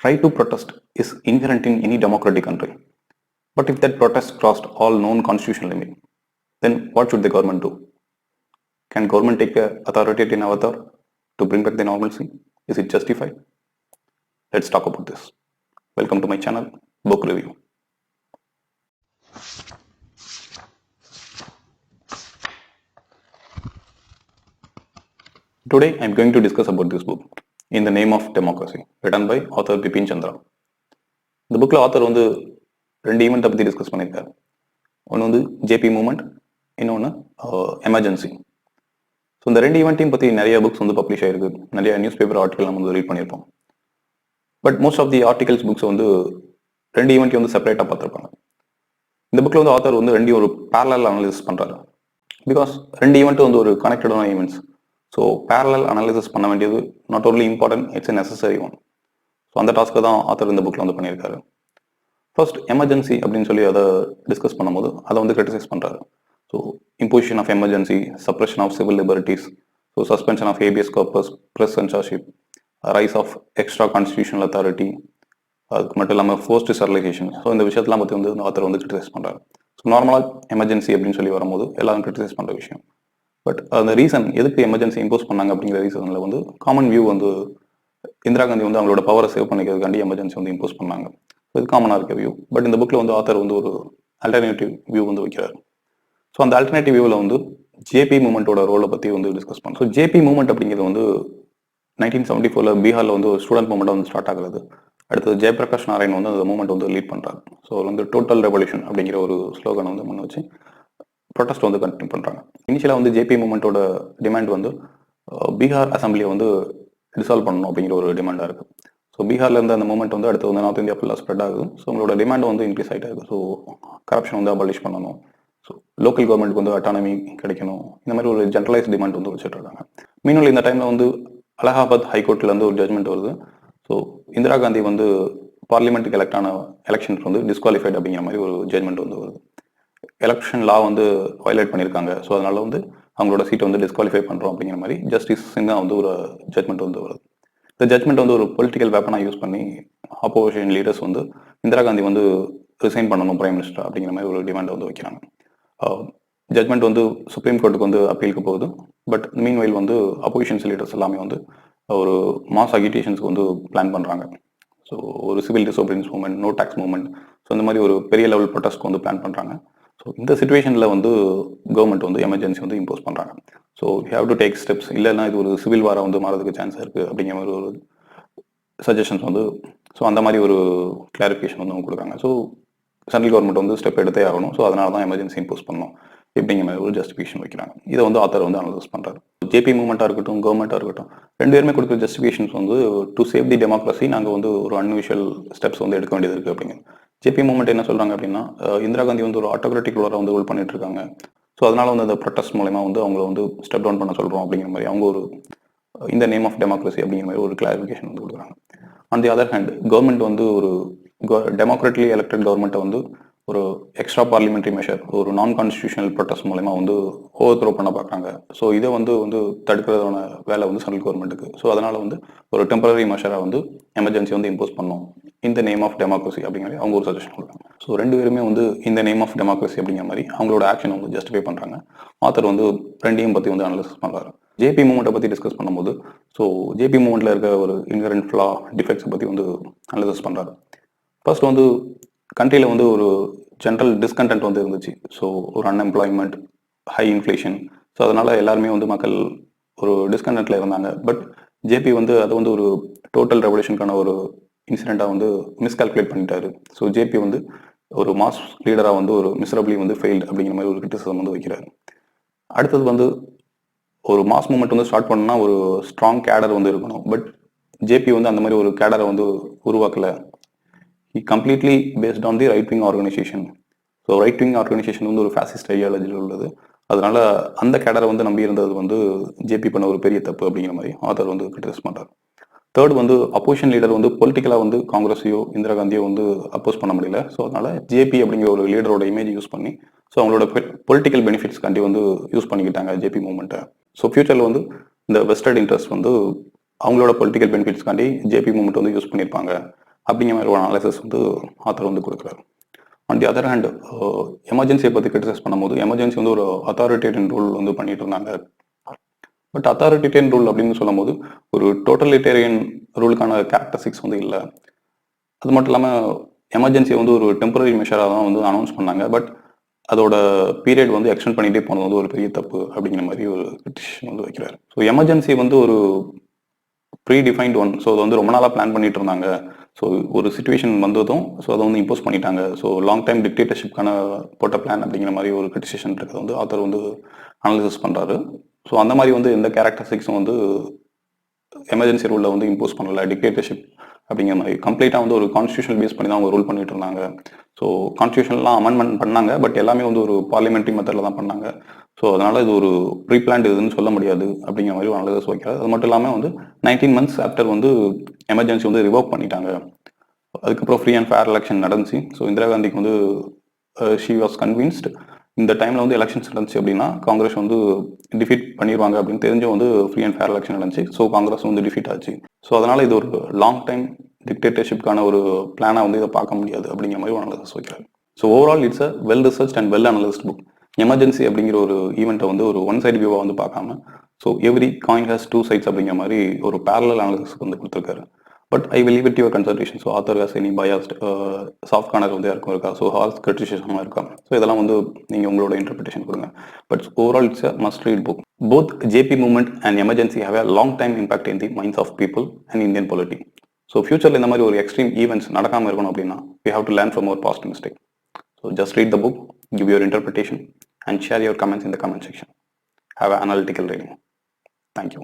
Right to protest is inherent in any democratic country. But if that protest crossed all known constitutional limits, then what should the government do? Can government take a authoritarian avatar to bring back the normalcy? Is it justified? Let's talk about this. Welcome to my channel, Book Review. Today I am going to discuss about this book, In the Name of Democracy, written by author Bipin Chandra. இந்த புக்கில் author வந்து ரெண்டு ஈவெண்ட்டை பற்றி discuss பண்ணியிருக்காரு. ஒன்று வந்து JP moment, இன்னொன்று எமர்ஜென்சி. ஸோ இந்த ரெண்டு ஈவெண்ட்டையும் பற்றி நிறைய புக்ஸ் வந்து பப்ளிஷ் ஆயிருக்கு, நிறைய நியூஸ் பேப்பர் ஆர்டிகல் நம்ம வந்து ரீட் பண்ணியிருப்போம். But most of the articles books வந்து ரெண்டு ஈவெண்ட்டையும் வந்து செப்பரேட்டாக பார்த்துருப்பாங்க. இந்த புக்கில் வந்து ஆத்தர் வந்து ரெண்டையும் ஒரு பேரலல் அனாலிசிஸ் பண்ணுறாரு. பிகாஸ் ரெண்டு ஈவெண்ட்டும் வந்து ஒரு கனெக்டடான ஈவெண்ட்ஸ். ஸோ பேரலல் அனாலிசிஸ் பண்ண வேண்டியது not only important, it's a necessary one. So அந்த டாஸ்க்கை தான் ஆத்தர் இந்த புக்கில் வந்து பண்ணியிருக்காரு. ஃபர்ஸ்ட் எமர்ஜென்சி அப்படின்னு சொல்லி அதை டிஸ்கஸ் பண்ணும்போது அதை வந்து கிரிட்டிசைஸ் பண்ணுறாரு. So imposition of emergency, suppression of civil liberties, so suspension of habeas corpus, press censorship, rise of extra constitutional authority, அதுக்கு மட்டும் இல்லாமல் ஃபோர்ஸ்ட் ஸ்டெரிலைசேஷன். ஸோ இந்த விஷயத்தெல்லாம் பற்றி வந்து இந்த ஆத்தர் வந்து கிரிட்டிசைஸ் பண்ணுறாரு. ஸோ நார்மலாக எமர்ஜென்சி அப்படின்னு சொல்லி வரும்போது எல்லாரும் கிரிட்டிசைஸ் பண்ணுற விஷயம். பட் அந்த ரீசன் எதுக்கு எமர்ஜென்சி இம்போஸ் பண்ணாங்க அப்படிங்கிற ரீசனில் வந்து காமன் வியூ வந்து இந்திரா காந்தி வந்து அவங்களோட பவரை சேவ் பண்ணிக்கிறதுக்காண்டி எமர்ஜென்சி வந்து இம்போஸ் பண்ணாங்க. இது காமனாக இருக்க வியூ. பட் இந்த புக்கில் வந்து ஆத்தர் வந்து ஒரு ஆல்டர்னேட்டிவ் வியூ வந்து வைக்கிறார். ஸோ அந்த ஆல்டர்னேட்டிவ் வியூவில் வந்து ஜேபி மூமெண்ட்டோட ரோலை பற்றி வந்து டிஸ்கஸ் பண்ணோம். ஸோ ஜேபி மூமெண்ட் அப்படிங்கிறது வந்து 1974 பீகாரில் வந்து ஒரு ஸ்டூடெண்ட் மூமெண்ட்டாக வந்து ஸ்டார்ட் ஆகுது. அடுத்தது ஜெயபிரகாஷ் நாராயண் வந்து அந்த மூமெண்ட் வந்து லீட் பண்ணுறாரு. ஸோ வந்து டோட்டல் ரெவல்யூஷன் அப்படிங்கிற ஒரு ஸ்லோகனை வந்து முன்ன வச்சு ப்ரொட்டஸ்ட் வந்து கண்டினியூ பண்ணுறாங்க. இனிஷியலாக வந்து ஜேபி மூமெண்ட்டோட டிமாண்ட் வந்து பீகார் அசம்பிளியை வந்து டிசால்வ் பண்ணணும் அப்படிங்கிற ஒரு டிமாண்டாக இருக்குது. ஸோ பீகாரில் இருந்த அந்த மூமெண்ட் வந்து அடுத்து வந்து நார்த் இந்தியா ஃபுல்லாக ஸ்ப்ரெட் ஆகுது. ஸோ உங்களோட டிமாண்ட் வந்து இன்க்ரீஸ் ஆகிட்டே இருக்குது. ஸோ கரப்ஷன் வந்து அபாலிஷ் பண்ணணும், ஸோ லோக்கல் கவர்மெண்ட்டுக்கு வந்து அட்டானமி கிடைக்கணும், இந்த மாதிரி ஒரு ஜென்ரலைஸ் டிமாண்ட் வந்து வச்சுட்டு இருக்காங்க. மீன்வெல் இந்த டைமில் வந்து அலகாபாத் ஹைகோர்ட்லேருந்து ஒரு ஜட்மெண்ட் வருது. ஸோ இந்திரா காந்தி வந்து பார்லிமெண்ட்டுக்கு எலெக்ஷன்ஸ் வந்து டிஸ்குவாலிஃபைட் அப்படிங்கிற மாதிரி ஒரு ஜட்மெண்ட் வந்து வருது. எலெக்ஷன் லா வந்து வயலேட் பண்ணியிருக்காங்க. ஸோ அதனால வந்து அவங்களோட சீட்டை வந்து டிஸ்குவாலிஃபை பண்ணுறோம் அப்படிங்கிற மாதிரி ஜஸ்டிஸ் சின்ஹா வந்து ஒரு ஜட்மெண்ட் வந்து வருது. இந்த ஜட்மெண்ட் வந்து ஒரு பொலிட்டிக்கல் வெப்பனாக யூஸ் பண்ணி ஆப்போசிஷன் லீடர்ஸ் வந்து இந்திரா காந்தி வந்து ரிசைன் பண்ணணும் பிரைம் மினிஸ்டர் அப்படிங்கிற மாதிரி ஒரு டிமாண்டை வந்து வைக்கிறாங்க. ஜட்மெண்ட் வந்து சுப்ரீம் கோர்ட்டுக்கு வந்து அப்பீலுக்கு போகுது. பட் மீன்வைல் வந்து அப்போசிஷன்ஸ் லீடர்ஸ் எல்லாமே வந்து ஒரு மாஸ் அகிடேஷன்ஸ்க்கு வந்து பிளான் பண்ணுறாங்க. ஸோ ஒரு civil disobedience movement, no tax movement, so இந்த மாதிரி ஒரு பெரிய லெவல் ப்ரொட்டஸ்ட்க்கு வந்து பிளான் பண்ணுறாங்க. ஸோ இந்த சுச்சுவேஷனில் வந்து கவர்மெண்ட் வந்து எமர்ஜென்சி வந்து இம்போஸ் பண்ணுறாங்க. So you have to take steps, இல்லைன்னா இது ஒரு சிவில் வாரம் வந்து மாறதுக்கு சான்ஸ் இருக்குது அப்படிங்கிற மாதிரி ஒரு சஜஷன்ஸ் வந்து, ஸோ அந்த மாதிரி ஒரு கிளாரிஃபிகேஷன் வந்து அவங்க கொடுக்குறாங்க. ஸோ சென்ட்ரல் கவர்மெண்ட் வந்து ஸ்டெப் எடுத்தே ஆகணும். ஸோ அதனால தான் எமர்ஜென்சி இம்போஸ் பண்ணணும் இப்படிங்கிற மாதிரி ஒரு ஜஸ்டிஃபிகேஷன் வைக்கிறாங்க. இதை வந்து ஆத்தர் வந்து அனலைஸ் பண்ணுறாரு. ஜேபி மூவ்மெண்ட்டாக இருக்கட்டும், கவர்மெண்ட்டாக இருக்கட்டும், ரெண்டு பேருமே கொடுக்குற ஜஸ்டிஃபிகேஷன்ஸ் வந்து டு சேவ் தி டெமோக்ரஸி நாங்கள் வந்து ஒரு அன்யூஷுவல் ஸ்டெப்ஸ் வந்து எடுக்க வேண்டியது இருக்குது அப்படிங்க. ஜேபி மூவ்மெண்ட் என்ன சொல்கிறாங்க அப்படின்னா, இந்திரா காந்தி வந்து ஒரு ஆட்டோக்ராட்டிக் ரூலராக வந்து ரூல் பண்ணிட்டு இருக்காங்க. ஸோ அதனால வந்து அந்த ப்ரொட்டஸ்ட் மூலமா வந்து அவங்கள வந்து ஸ்டெப் டவுன் பண்ண சொல்கிறோம் அப்படிங்கிற மாதிரி அவங்க ஒரு இந்த நேம் ஆஃப் டெமோக்ரஸி அப்படிங்கிற மாதிரி ஒரு கிளாரிஃபிகேஷன் வந்து கொடுக்குறாங்க. On the other hand government வந்து ஒரு டெமோக்ராட்டிக்லி எலெக்டட் கவர்மெண்ட்டை வந்து ஒரு எக்ஸ்ட்ரா பார்லிமெண்ட்ரி மெஷர், ஒரு நான் கான்ஸ்டியூஷனல் ப்ரொட்டஸ்ட் மூலமா வந்து ஓவர் த்ரோ பண்ண பார்க்குறாங்க. ஸோ இதை வந்து தடுக்கிறதான வேலை வந்து சென்ட்ரல் கவர்மெண்ட்டுக்கு. ஸோ அதனால வந்து ஒரு டெம்பரரி மெஷராக வந்து எமர்ஜென்சி வந்து இம்போஸ் பண்ணோம் இந்த நேம் ஆஃப் டெமோக்ரஸி அப்படிங்கிற அவங்க ஒரு சஜஷன் கொடுக்குறாங்க. ஸோ ரெண்டு பேருமே வந்து இந்த நேம் ஆஃப் டெமோக்ரஸி அப்படிங்கிற மாதிரி அவங்களோட ஆக்ஷன் வந்து ஜஸ்டிஃபை பண்ணுறாங்க. ஆத்தர் வந்து ரெண்டையும் பற்றி வந்து அனலைஸ் பண்ணுறாரு. ஜேபி மூவ்மெண்ட்டை பற்றி டிஸ்கஸ் பண்ணும்போது ஸோ ஜேபி மூவ்மெண்ட்டில் இருக்க ஒரு இன்ஹரண்ட் ஃப்ளா, டிஃபெக்ட்ஸை பற்றி வந்து அனலைஸ் பண்ணுறாரு. ஃபர்ஸ்ட் வந்து கண்ட்ரியில் வந்து ஒரு ஜென்ரல் டிஸ்கண்டென்ட் வந்து இருந்துச்சு. ஸோ ஒரு அன்எம்ப்ளாய்மெண்ட், ஹை இன்ஃப்ளேஷன், ஸோ அதனால் எல்லாருமே வந்து மக்கள் ஒரு டிஸ்கண்டென்ட்டில் இருந்தாங்க. பட் ஜேபி வந்து அதை வந்து ஒரு டோட்டல் ரெவல்யூஷனுக்கான ஒரு இன்சிடெண்ட்டாக வந்து மிஸ்கால்குலேட் பண்ணிட்டாரு. ஸோ ஜேபி வந்து ஒரு மாஸ் லீடராக வந்து ஒரு மிசரபிளி வந்து ஃபெயில்டு அப்படிங்கிற மாதிரி ஒரு கிரிட்டிசிசம் வந்து வைக்கிறாரு. அடுத்தது வந்து ஒரு மாஸ் மூவ்மெண்ட் வந்து ஸ்டார்ட் பண்ணால் ஒரு ஸ்ட்ராங் கேடர் வந்து இருக்கணும். பட் ஜேபி வந்து அந்த மாதிரி ஒரு கேடரை வந்து உருவாக்கலை. he completely based on the right wing organization. So right wing organisation வந்து ஒரு ஃபேசிஸ்ட் ஐடியாலஜியில் உள்ளது. அதனால அந்த கேடரை வந்து நம்பி இருந்தது வந்து ஜேபி பண்ண ஒரு பெரிய தப்பு அப்படிங்கிற மாதிரி ஆத்தர் வந்து கிரிட்டிசைஸ் பண்ணுறாரு. தேர்ட் வந்து அப்போசிஷன் லீடர் வந்து பொலிட்டிக்கலாக வந்து காங்கிரஸையோ இந்திரா காந்தியோ வந்து அப்போஸ் பண்ண முடியல. ஸோ அதனால ஜேபி அப்படிங்கிற ஒரு லீடரோட இமேஜ் யூஸ் பண்ணி ஸோ அவங்களோட பொலிட்டிக்கல் பெனிஃபிட்ஸ்காண்டி வந்து யூஸ் பண்ணிக்கிட்டாங்க ஜேபி மூவ்மெண்ட்டை. ஸோ ஃபியூச்சரில் வந்து இந்த வெஸ்டர்ட் இன்ட்ரெஸ்ட் வந்து அவங்களோட பொலிட்டிக்கல் பெனிஃபிட்ஸ்காண்டி ஜேபி மூவ்மெண்ட் வந்து யூஸ் பண்ணியிருப்பாங்க அப்படிங்கிற மாதிரி ஒரு அனாலிசிஸ் வந்து ஆத்தர் வந்து கொடுக்குறாரு. ஆன் தி அதர் ஹேண்ட் எமர்ஜென்சியை பற்றி கிரிட்டிசைஸ் பண்ணும்போது எமர்ஜென்சி வந்து ஒரு அத்தாரிட்டேரியன் ரூல் வந்து பண்ணிட்டு இருந்தாங்க. பட் அத்தாரிட்டேரியன் ரூல் அப்படின்னு சொல்லும்போது ஒரு டோட்டலிட்டேரியன் ரூலுக்கான கேரக்டரிஸ்டிக்ஸ் வந்து இல்லை. அது மட்டும் இல்லாமல் எமர்ஜென்சியை வந்து ஒரு டெம்பரரி மெஷராக தான் வந்து அனௌன்ஸ் பண்ணாங்க. பட் அதோட பீரியட் வந்து எக்ஸ்டெண்ட் பண்ணிகிட்டே போனது வந்து ஒரு பெரிய தப்பு அப்படிங்கிற மாதிரி ஒரு கிரிட்டிஷன் வந்து வைக்கிறாரு. ஸோ எமர்ஜென்சி வந்து ஒரு ப்ரீ டிஃபைன்ட் ஒன். ஸோ அது வந்து ரொம்ப நாளாக பிளான் பண்ணிட்டு இருந்தாங்க. ஸோ ஒரு சுச்சுவேஷன் வந்ததும் ஸோ அதை வந்து இம்போஸ் பண்ணிட்டாங்க. ஸோ லாங் டைம் டிக்டேட்டர்ஷிப்கான போட்ட பிளான் அப்படிங்கிற மாதிரி ஒரு கிரிட்டிசேஷன் இருக்கிறது வந்து ஆத்தர் வந்து அனலைசிஸ் பண்ணுறாரு. ஸோ அந்த மாதிரி வந்து எந்த கேரக்டரிஸ்டிக்ஸும் வந்து எமர்ஜென்சி ரூலில் வந்து இம்போஸ் பண்ணல. டிக்டேட்டர்ஷிப் அப்படிங்கிற மாதிரி கம்ப்ளீட்டாக வந்து ஒரு கான்ஸ்டியூஷன் பேஸ் பண்ணி தான் அவங்க ரூல் பண்ணிட்டு இருந்தாங்க. ஸோ கான்ஸ்டியூஷன்லாம் அமெண்ட்மெண்ட் பண்ணாங்க. பட் எல்லாமே வந்து ஒரு பார்லிமெண்ட்ரி மெத்தடில் தான் பண்ணாங்க. ஸோ அதனால் இது ஒரு ப்ரீ பிளான்ட் இதுன்னு சொல்ல முடியாது அப்படிங்கிற மாதிரி ஒரு அனலைசிஸ் வைக்கிறார். அது மட்டும் இல்லாமல் வந்து 19 months ஆஃப்டர் வந்து எமர்ஜென்சி வந்து ரிவோக் பண்ணிட்டாங்க. அதுக்கப்புறம் ஃப்ரீ அண்ட் ஃபேர் எலெக்ஷன் நடந்துச்சு. ஸோ இந்திரா காந்திக்கு வந்து ஷி வாஸ் கன்வின்ஸ்டு இந்த டைமில் வந்து எலெக்ஷன்ஸ் நடந்துச்சு அப்படின்னா காங்கிரஸ் வந்து டிஃபீட் பண்ணிடுவாங்க அப்படின்னு தெரிஞ்சும் வந்து ஃப்ரீ அண்ட் ஃபேர் எலெக்ஷன் நடந்துச்சு. ஸோ காங்கிரஸ் வந்து டிஃபீட் ஆச்சு. ஸோ அதனால் இது ஒரு லாங் டைம் டிக்டேட்டர்ஷிப்கான ஒரு பிளானாக வந்து இதை பார்க்க முடியாது அப்படிங்கிற மாதிரி ஒரு அனலைசிஸ் வைக்கிறார். So overall it's a well research and well analysed book. Emergency அப்படிங்கிற ஒரு ஈவெண்ட்டை வந்து ஒரு ஒன் சைடு வியூவாக வந்து பார்க்காம so every coin has two sides அப்படிங்கிற மாதிரி ஒரு பேரலல் அனாலிசிஸ் வந்து கொடுத்துருக்காரு. But I will leave it your consultation. So author has any biased soft corner வந்து யாருக்கும் இருக்கா, ஸோ ஹார்ஸ் கிரிட்டிசிசமாக இருக்கா, ஸோ இதெல்லாம் வந்து நீங்கள் உங்களோட இன்டர்பிரிட்டேஷன் கொடுங்க. But overall it's a must read book. Both JP movement and emergency have a long time impact in the minds of people and Indian polity. So ஃபியூச்சரில் இந்த மாதிரி ஒரு எக்ஸ்ட்ரீம் ஈவெண்ட்ஸ் நடக்காமல் இருக்கணும் அப்படின்னா we have to learn from our past mistake. So just read the book, give your interpretation and share your comments in the comment section. Have an analytical reading. Thank you.